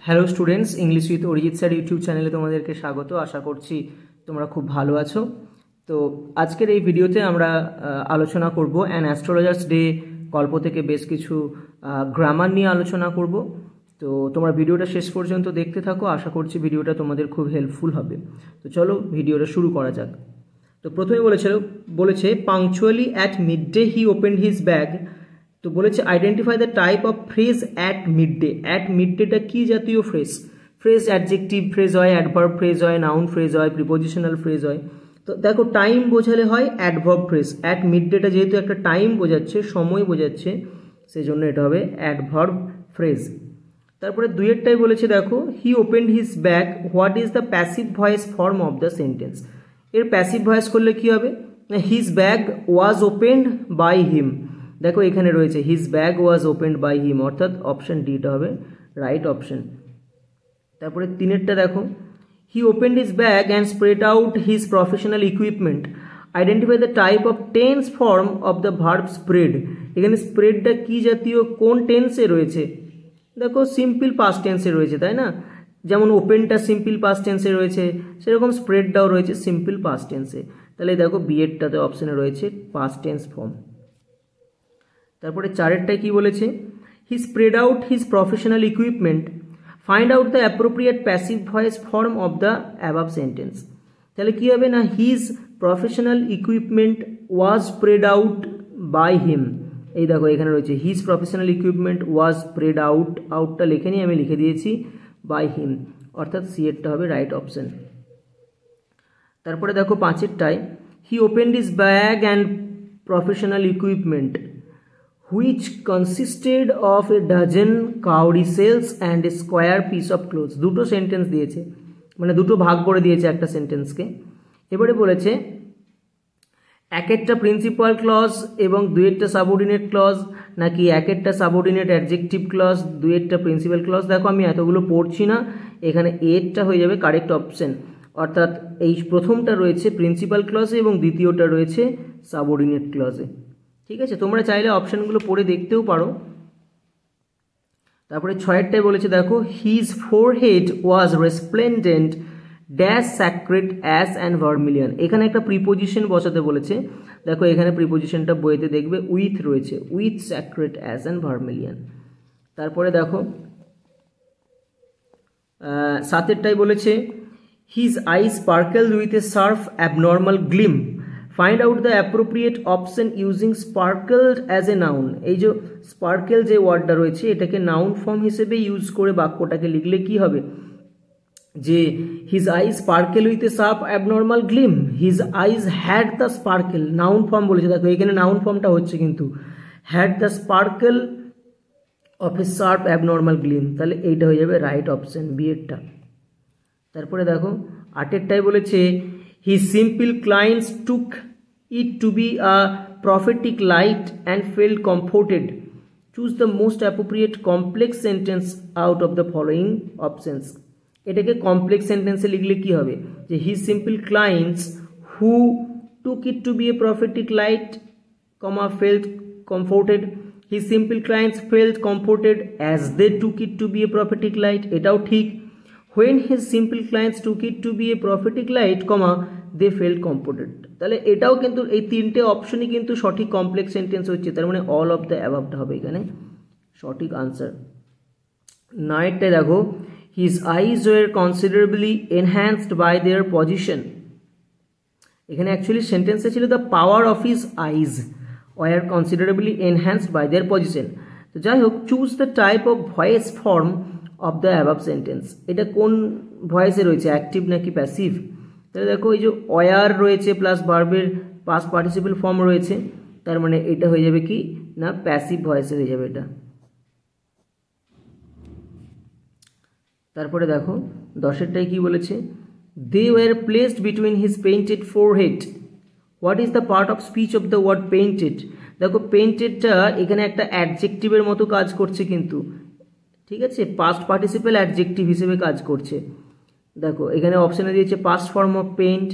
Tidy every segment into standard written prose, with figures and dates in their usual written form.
Hello students, English with Arijit sir YouTube চ্যানেলে তোমাদেরকে স্বাগত। আশা করছি তোমরা খুব ভালো আছো। তো আজকের এই ভিডিওতে আমরা আলোচনা করব অ্যান অ্যাস্ট্রোলজার্স ডে গল্প থেকে বেশ কিছু গ্রামার নিয়ে আলোচনা করব। তো তোমরা ভিডিওটা শেষ পর্যন্ত দেখতে থাকো, আশা করছি ভিডিওটা তোমাদের খুব হেল্পফুল হবে। তো চলো ভিডিওটা শুরু করা যাক। তো প্রথমে বলেছে punctually at midday he opened his bag. তো বলেছে identify the type of phrase at midday. At mid ডেটা কী জাতীয় ফ্রেজ? ফ্রেজ অ্যাডজেক্টিভ ফ্রেজ হয়, অ্যাডভার্ব ফ্রেজ হয়, নাউন ফ্রেজ হয়, প্রিপোজিশনাল ফ্রেজ হয়। তো দেখো টাইম বোঝালে হয় অ্যাডভার্ব ফ্রেজ। অ্যাট মিড ডেটা যেহেতু একটা টাইম বোঝাচ্ছে, সময় বোঝাচ্ছে, সেই জন্য এটা হবে অ্যাডভার্ব ফ্রেজ। তারপরে দুইয়েরটাই বলেছে দেখো he opened his bag, what is the passive voice form of the sentence. এর প্যাসিভ ভয়েস করলে কি হবে? His bag was opened by him. দেখো এখানে রয়েছে his bag was opened by him, অর্থাৎ অপশন ডিটা হবে রাইট অপশন। তারপরে তিনেরটা দেখো he opened his bag and spread out his professional equipment. Identify the type of tense form of the verb spread. এখানে স্প্রেডটা কি জাতীয়, কোন টেন্সে রয়েছে? দেখো সিম্পল পাস্ট টেন্সে রয়েছে, তাই না? যেমন ওপেনটা সিম্পল পাস্ট টেন্সে রয়েছে, সেরকম স্প্রেডটাও রয়েছে সিম্পল পাস্ট টেন্সে। তাহলে দেখো বিএডটাতে অপশনে রয়েছে পাস্ট টেন্স ফর্ম। তারপরে চারেরটায় কি বলেছে? He spread out his professional equipment, find out the appropriate passive voice form of the above sentence. তাহলে কি হবে না, his professional equipment was spread out by him. এই দেখো এখানে রয়েছে his professional equipment was spread out, আউটটা লিখে নিয়ে আমি লিখে দিয়েছি বাই হিম, অর্থাৎ সি এরটা হবে রাইট অপশন। তারপরে দেখো পাঁচেরটায় he opened his bag and professional equipment which consisted of a dozen cowrie shells and a square piece of cloth। দুটো সেন্টেন্স দিয়েছে, মানে দুটো ভাগ করে দিয়েছে একটা সেন্টেন্সকে। এবারে বলেছে এক একটা প্রিন্সিপাল ক্লজ এবং দুইয়েরটা সাবঅর্ডিনেট ক্লজ, নাকি এক একটা সাবঅর্ডিনেট অ্যাডজেক্টিভ ক্লজ, দুইয়েরটা প্রিন্সিপাল ক্লজ। দেখো আমি এতগুলো পড়ছি না, এখানে এরটা হয়ে যাবে কারেক্ট অপশন, অর্থাৎ এই প্রথমটা রয়েছে প্রিন্সিপাল ক্লজে এবং দ্বিতীয়টা রয়েছে সাবঅর্ডিনেট ক্লজে। ঠিক আছে, তোমরা চাইলে অপশানগুলো পড়ে দেখতেও পারো। তারপরে ছয়েরটাই বলেছে দেখো his forehead was resplendent dash sacred ash and vermilion. এখানে একটা প্রিপোজিশন বসাতে বলেছে। দেখো এখানে প্রিপোজিশনটা বইতে দেখবে উইথ রয়েছে, with sacred ash and vermilion. তারপরে দেখো সাতেরটাই বলেছে his eye sparkle with a sharp abnormal gleam, find out the appropriate option using sparkled as a noun. এই যে স্পার্কেল যে ওয়ার্ডটা রয়েছে এটাকে নাউন ফর্ম হিসেবে ইউজ করে বাক্যটাকে লিখলে কি হবে, যে his eyes sparkle with a sharp abnormal Glim, his eyes had the sparkle, noun form বলেছে। দেখো এখানে নাউন ফর্মটা হচ্ছে কিন্তু had the sparkle of A sharp abnormal Glim, তাহলে এইটা হয়ে যাবে রাইট অপশন বিএডটা। তারপরে দেখো আটেরটাই বলেছে his simple clients took it to be a prophetic light and felt comforted. Choose the most appropriate complex sentence out of the following options. এটাকে complex সেন্টেন্সে লিখলে কি হবে, যে his simple clients who took it to be a prophetic light, felt comforted. His simple clients felt comforted as they took it to be a prophetic light, এটাও ঠিক। When his simple clients took it to be a prophetic light, they felt comforted। তাহলে এটাও কিন্তু এই তিনটে অপশনই কিন্তু সঠিক complex sentence হচ্ছে, তার মানে অল অফ দ্য অ্যাবাভটা হবে এখানে সঠিক আনসার। নাইটটাই দেখো his eyes were considerably enhanced by their position. এখানে অ্যাকচুয়ালি সেন্টেন্সে ছিল the power of his eyes were considerably enhanced by their position. তো যাই হোক, choose the type of voice form of the above sentence. এটা কোন ভয়েসে রয়েছে, অ্যাক্টিভ নাকি প্যাসিভ? তাহলে দেখো এই যে ওয়ার রয়েছে প্লাস ভার্বের পাস্ট পার্টিসিপল ফর্ম রয়েছে, তার মানে এটা হয়ে যাবে কি না প্যাসিভ ভয়েসে হয়ে যাবে এটা। তারপরে দেখো দশেরটাই কি বলেছে, they were placed between his painted forehead, what is the part of speech of the word painted. দেখো পেইন্টেডটা এখানে একটা অ্যাডজেক্টিভের মতো কাজ করছে কিন্তু, ঠিক আছে, পাস্ট পার্টিসিপল অ্যাডজেক্টিভ হিসেবে কাজ করছে। দেখো এখানে অপশানে দিয়েছে past form of paint,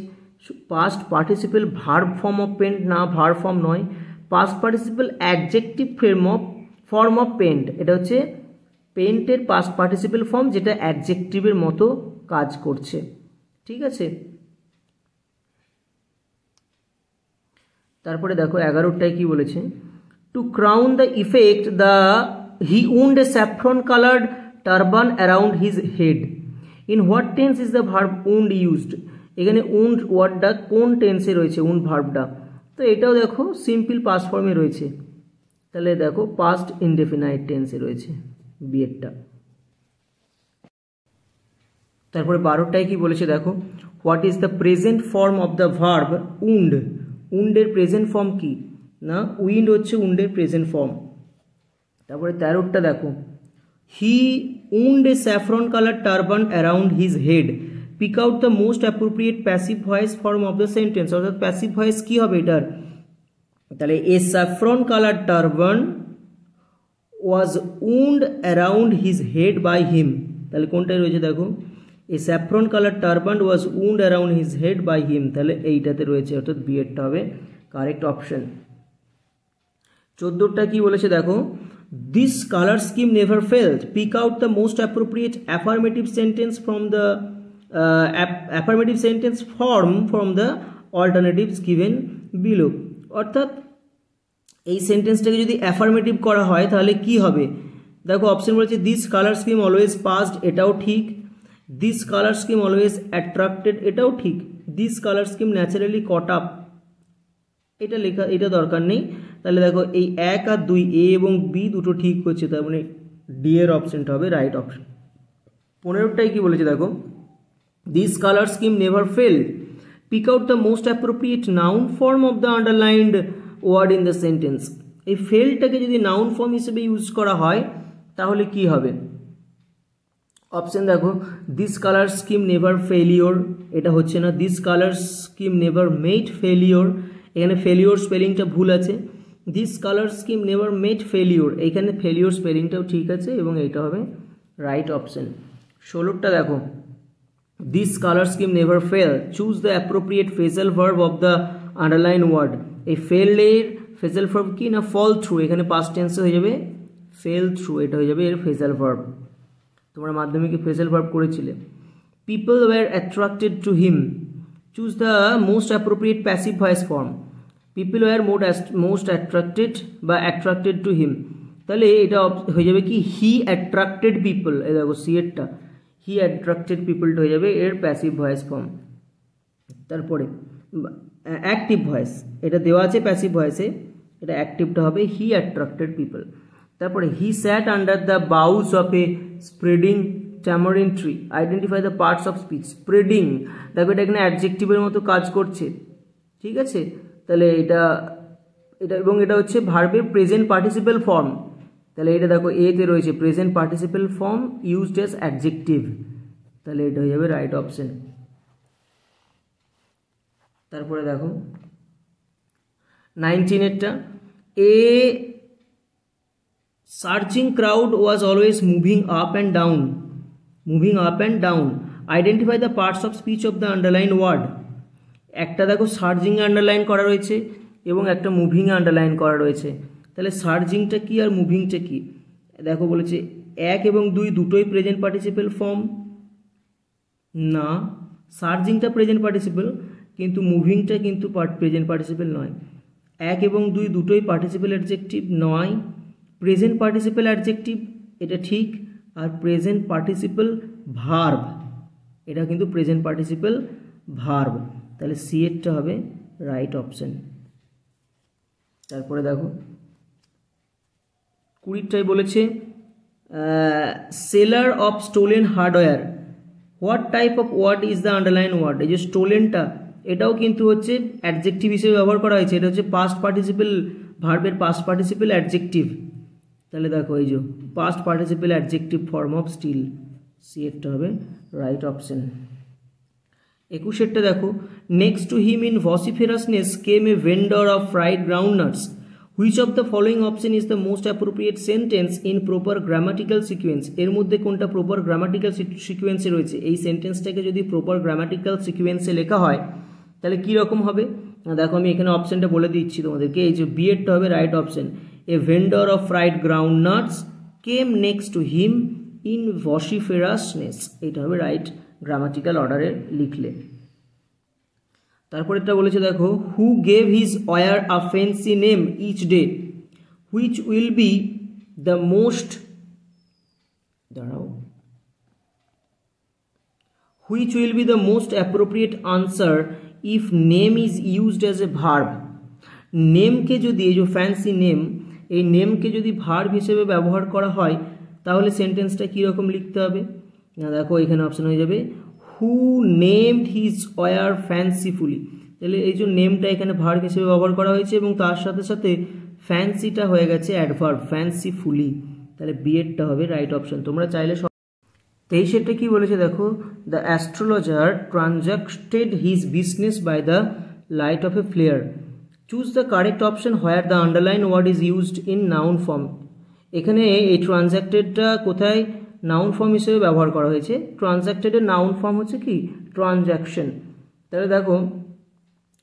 past participle verb form of paint, না ভার্ব ফর্ম নয়, past participle adjective form of paint, এটা হচ্ছে পেন্টের পাস্ট পার্টিসিপেল ফর্ম যেটা অ্যাডজেক্টিভের মতো কাজ করছে, ঠিক আছে। তারপরে দেখো 11টায় কি বলেছে, to crown the effect the he wound a saffron coloured turban around his head. In what tense is the verb wound used? এখানে উন্ড ওয়ার্ডটা কোন টেন্সে রয়েছে, উন্ড ভার্বটা? তো এটাও দেখো সিম্পল পাস্ট ফর্মে রয়েছে, তাহলে দেখো পাস্ট ইনডেফিনাইট টেন্সে রয়েছে বিয়েরটা। তারপরে 12টায় কি বলেছে দেখো, what is the present form of the verb wound? উন্ডের প্রেজেন্ট ফর্ম কি না, উইন্ড হচ্ছে উন্ডের প্রেজেন্ট ফর্ম। তারপরে 13টা দেখো, he wound a saffron colour turban around his head, pick out the most appropriate passive voice form of the sentence. অর্থাৎ passive voice কি হবে এটার? তাহলে a saffron colour turban was wound around his head by him, তাহলে কোনটায় রয়েছে দেখো, a saffron colour turban was wound around his head by him, তাহলে এইটাতে রয়েছে, অর্থাৎ বিয়েরটা হবে কারেক্ট অপশন। 14টা কি বলেছে দেখো, this colour scheme never failed, pick out the most appropriate affirmative sentence from the affirmative sentence form from the alternatives given below. অর্থাৎ এই সেন্টেন্সটাকে যদি অ্যাফার্মেটিভ করা হয় তাহলে কি হবে দেখো, অপশন বলেছে this colour scheme always passed, এটাও ঠিক। This colour scheme always attracted, এটাও ঠিক। This colour scheme naturally caught up, এটা লেখা, এটা দরকার নেই। তাহলে দেখো এই 1 আর 2 এ এবং বি দুটো ঠিক হচ্ছে, তার মানে ডি এর অপশনটা হবে রাইট অপশন। 15টাই কি বলেছে দেখো, this colour scheme never failed, pick out the most appropriate noun form of the underlined word in the sentence. এই ফেলটাকে যদি নাউন ফর্ম হিসেবে ইউজ করা হয় তাহলে কি হবে? অপশন দেখো, this colour scheme never failure, এটা হচ্ছে না। This colour scheme never made failure, এখানে ফেলিওর স্পেলিংটা ভুল আছে। This colour scheme never made failure, এইখানে ফেলিওর স্পেলিংটাও ঠিক আছে এবং এইটা হবে রাইট অপশন। 16টা দেখো, this colour scheme never fail, choose the appropriate phrasal verb of the underline word. এই ফেলের ফ্রেজাল ভার্ব কি না, ফল থ্রু, এখানে পাস্ট টেন্সে হয়ে যাবে ফেল থ্রু, এটা হয়ে যাবে এর ফ্রেজাল ভার্ব। তোমরা মাধ্যমিকে ফ্রেজাল ভার্ব করেছিলে। People were attracted to him, choose the most appropriate passive voice form. People were most attracted বা অ্যাট্রাক্টেড টু হিম, তাহলে এটা হয়ে যাবে কি, হি অ্যাট্রাক্টেড পিপল, এই দেখো সি এরটা, হি অ্যাট্রাক্টেড পিপলটা হয়ে যাবে এর প্যাসিভ ভয়েস ফর্ম। তারপরে অ্যাক্টিভ ভয়েস, এটা দেওয়া আছে প্যাসিভ ভয়েসে, এটা অ্যাক্টিভটা হবে হি অ্যাট্রাক্টেড পিপল। তারপরে he sat under the boughs of a spreading tamarind tree, identify the parts of speech. Spreading দেখো এটা এখানে অ্যাডজেক্টিভের মতো কাজ করছে, ঠিক আছে। তাহলে এটা এবং এটা হচ্ছে ভার্বের প্রেজেন্ট পার্টিসিপেল ফর্ম, তাহলে এটা দেখো এতে রয়েছে present participle form used as adjective, তাহলে এটা হয়ে যাবে রাইট অপশন। তারপরে দেখো 19এরটা, a surging crowd was always moving up and down, moving up and down, identify the parts of speech of the underline word. একটা দেখো সার্জিংয়ে আন্ডারলাইন করা রয়েছে এবং একটা মুভিংয়ে আন্ডারলাইন করা রয়েছে, তাহলে সার্জিংটা কি আর মুভিংটা কি? দেখো বলেছে 1 এবং 2 দুটোই প্রেজেন্ট পার্টিসিপেল ফর্ম না, সার্জিংটা প্রেজেন্ট পার্টিসিপেল কিন্তু মুভিংটা কিন্তু প্রেজেন্ট পার্টিসিপেল নয়। 1 এবং 2 দুটোই পার্টিসিপেল অ্যাডজেক্টিভ নয়, প্রেজেন্ট পার্টিসিপেল অ্যাডজেক্টিভ এটা ঠিক, আর প্রেজেন্ট পার্টিসিপেল ভার্ব এটা কিন্তু প্রেজেন্ট পার্টিসিপেল ভার্ব, তাহলে সি এরটা হবে রাইট অপশন। তারপরে দেখো 20টাই বলেছে seller of stolen hardware, what type of word is the underline word. এই যে স্টোলেনটা এটাও কিন্তু হচ্ছে অ্যাডজেক্টিভ হিসেবে ব্যবহার করা হয়েছে, এটা হচ্ছে পাস্ট পার্টিসিপেল ভার্বের পাস্ট পার্টিসিপেল অ্যাডজেক্টিভ, তাহলে দেখো এই যে past participle adjective form of still, C এরটা হবে রাইট অপশন। 21এরটা দেখো, next to him in vociferousness came a vendor of fried groundnuts, which of the following option is the most appropriate sentence in proper grammatical sequence. এর মধ্যে কোনটা proper grammatical সিকুয়েন্সে রয়েছে? এই সেন্টেন্সটাকে যদি প্রপার গ্রামাটিক্যাল সিকুয়েন্সে লেখা হয় তাহলে কী রকম হবে? দেখো আমি এখানে অপশানটা বলে দিচ্ছি তোমাদেরকে, এই যে বি এরটা হবে right option, a vendor of fried groundnuts came next to him in vociferousness, এটা হবে রাইট গ্রামাটিক্যাল অর্ডারে লিখলে। তারপর এটা বলেছে দেখো, who gave his war a fancy name each day which will be the most, দাঁড়াও, which will be the most appropriate answer if name is used as a verb। নেমকে যদি, এই যে ফ্যান্সি নেম, এই নেমকে যদি ভার্ব হিসেবে ব্যবহার করা হয় তাহলে সেন্টেন্সটা কীরকম লিখতে হবে না, দেখো এখানে অপশন হয়ে যাবে হু নেমড হিজ ওয়ার ফ্যান্সিফুলি। তাহলে এই যে নেমটা এখানে ভার্ব হিসেবে ব্যবহার করা হয়েছে এবং তার সাথে সাথে ফ্যান্সিটা হয়ে গেছে অ্যাডভার্ব ফ্যান্সিফুলি, তাহলে বিএডটা হবে রাইট অপশন। তোমরা চাইলে 23 কি বলেছে দেখো, the astrologer transacted his business by the light of a flare. Choose the correct option where the underline word is used in noun form. এখানে এই ট্রানজাক্টেডটা কোথায় নাউন ফর্ম হিসেবে ব্যবহার করা হয়েছে, ট্রানজাক্টেডের নাউন ফর্ম হচ্ছে কি ট্রানজাকশন। তাহলে দেখো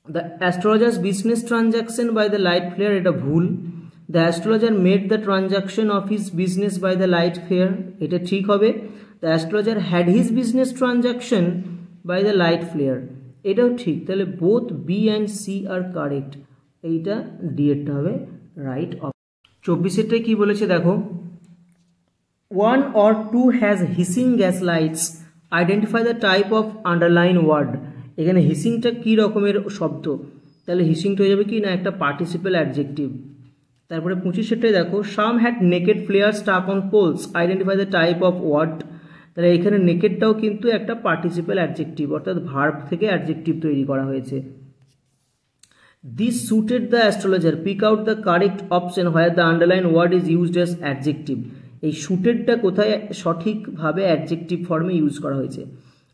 the astrologer's business transaction by the light flair, এটা ভুল। The astrologer made the transaction of his business by the light flair, এটা ঠিক হবে। The astrologer had his business transaction by the light flare, এটাও ঠিক। তাহলে both B and C are correct, এইটা D এরটা হবে রাইট অপশন। 24 কি বলেছে দেখো, one or two has hissing gas lights, identify the type of underline word। এখানে হিসিংটা কি রকমের শব্দ, তাহলে হিসিংটা হয়ে যাবে কি না একটা পার্টিসিপেল অ্যাডজেক্টিভ। তারপরে 25 দেখো, some had naked flares stuck on poles, identify the type of word। তাহলে এখানে নেকেডটাও কিন্তু একটা পার্টিসিপেল অ্যাডজেক্টিভ, অর্থাৎ ভার্ব থেকে অ্যাডজেক্টিভ তৈরি করা হয়েছে। This suited the astrologer, pick out the correct option where the underline word is used as adjective. এই সুটেডটা কোথায় সঠিকভাবে অ্যাডজেক্টিভ ফর্মে ইউজ করা হয়েছে।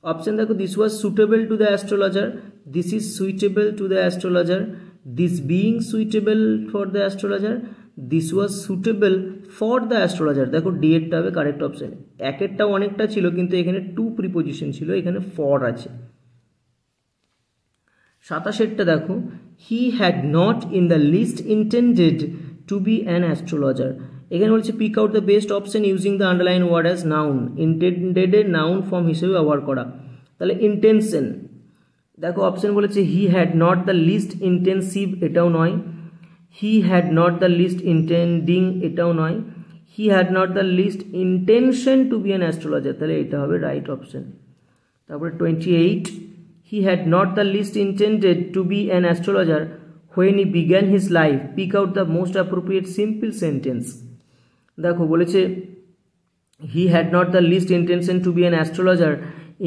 অপশন দেখো, this was suitable to the astrologer, this is suitable to the astrologer, this being suitable for the astrologer, this was suitable for the astrologer. দেখো D এরটা হবে কারেক্ট অপশন। একেরটাও অনেকটা ছিল কিন্তু এখানে টু প্রিপোজিশন ছিল, এখানে ফর আছে। 27 দেখো, he had not in the list intended to be an astrologer. এখানে বলছে pick out the best option using the underline word as noun, ইন্টেন্ডেডের নাউন ফর্ম হিসেবে ব্যবহার করা। তাহলে ইন্টেনশন, দেখো অপশন বলেছে he had not the list intensive, এটাও নয়। He had not the list intending, এটাও নয়। He had not the list intention to be an astrologer, তাহলে এটা হবে রাইট অপশন। তারপরে 28, he had not the list intended to be an astrologer when he began his life, pick out the most appropriate simple sentence. দেখো বলেছে he had not the list intention to be an astrologer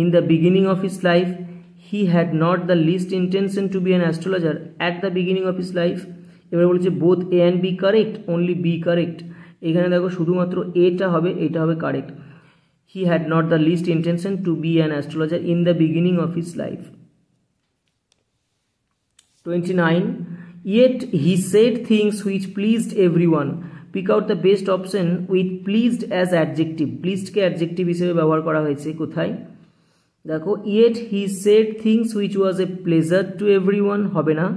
in the beginning of his life, he had not the list intention to be an astrologer at the beginning of his life. এবার বলেছে both A and B correct, only B correct. এখানে দেখো শুধুমাত্র এটা হবে, এটা হবে correct. He had not the list intention to be an astrologer in the beginning of his life. 29, yet he said things which pleased everyone, pick out the best option with pleased as adjective। pleased K adjective হিসেবে ব্যবহার করা হয়েছে কোথায়, দেখো yet he said things which was a pleasure to everyone হবে না,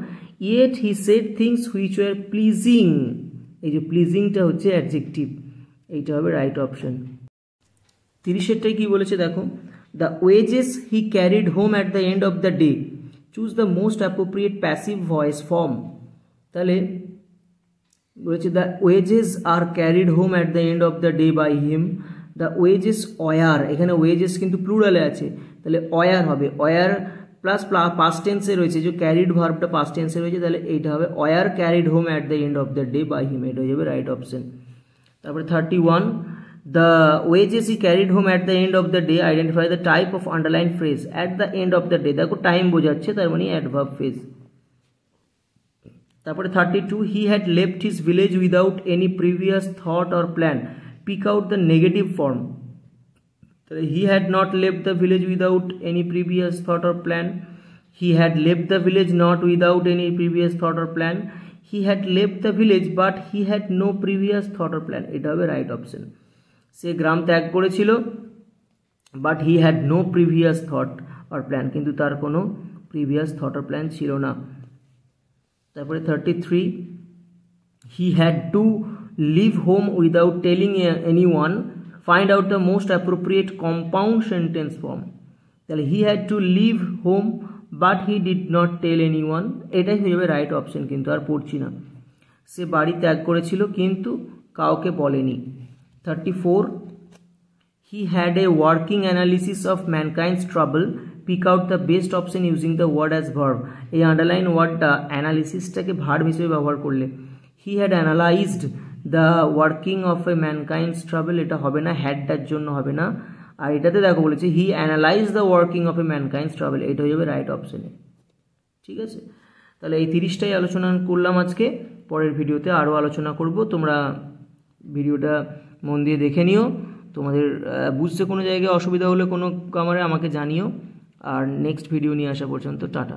yet he said things which were pleasing, এই যে প্লিজিংটা হচ্ছে অ্যাডজেক্টিভ, এইটা হবে রাইট অপশন। 30 কি বলেছে দেখো, the wages he carried home at the end of the day, choose the most appropriate passive voice form. তাহলে বলেছে the wages are carried home at the end of the day by him, the wages were, এখানে wages কিন্তু প্লুরালে আছে, তাহলে war হবে, were plus past টেন্সে রয়েছে, যে ক্যারিড ভার্বটা পাস্ট টেন্সে রয়েছে, তাহলে এইটা হবে were carried home at the end of the day by him, এটা হয়ে যাবে রাইট অপশন। তারপরে 31, the wages he carried home at the end of the day, identify the type of underline phrase at the end of the day, দেখো time বোঝাচ্ছে, তার মানে adverb phrase. তারপরে 32, he had left his village without any previous thought or plan, pick out the negative form. তাহলে he had not left the village without any previous thought or plan, he had left the village not without any previous thought or plan, he had left the village but he had no previous thought or plan, এটা হবে right option. সে গ্রাম ত্যাগ করেছিল but he had no previous thought or plan, কিন্তু তার কোনো previous thought or plan ছিল না। তারপরে 33, he had to leave home without telling anyone, find out the most appropriate compound sentence form. তাহলে he had to leave home but he did not tell anyone, এটাই হয়ে যাবে right option, কিন্তু আর পড়ছি না। সে বাড়ি ত্যাগ করেছিল কিন্তু কাউকে বলেনি। 34, he had a working analysis of mankind's trouble, pick out the best option using the word as verb. এই আন্ডারলাইন ওয়ার্ডটা অ্যানালিসিসটাকে ভার্ব হিসেবে ব্যবহার করলে, he had analysed the working of a mankind's trouble, এটা হবে না, হ্যাডটার জন্য হবে না। আর এটাতে দেখো বলেছে he analyse the working of a mankind's trouble, এটা হয়ে যাবে রাইট অপশনে। ঠিক আছে, তাহলে এই 30টাই আলোচনা করলাম আজকে। পরের ভিডিওতে আরও আলোচনা করব, তোমরা ভিডিওটা মন দিয়ে দেখে নিও। তোমাদের বুঝতে কোনো জায়গায় অসুবিধা হলে কোনো কামারে আমাকে জানিও। আর নেক্সট ভিডিও নিয়ে আসা পর্যন্ত টাটা।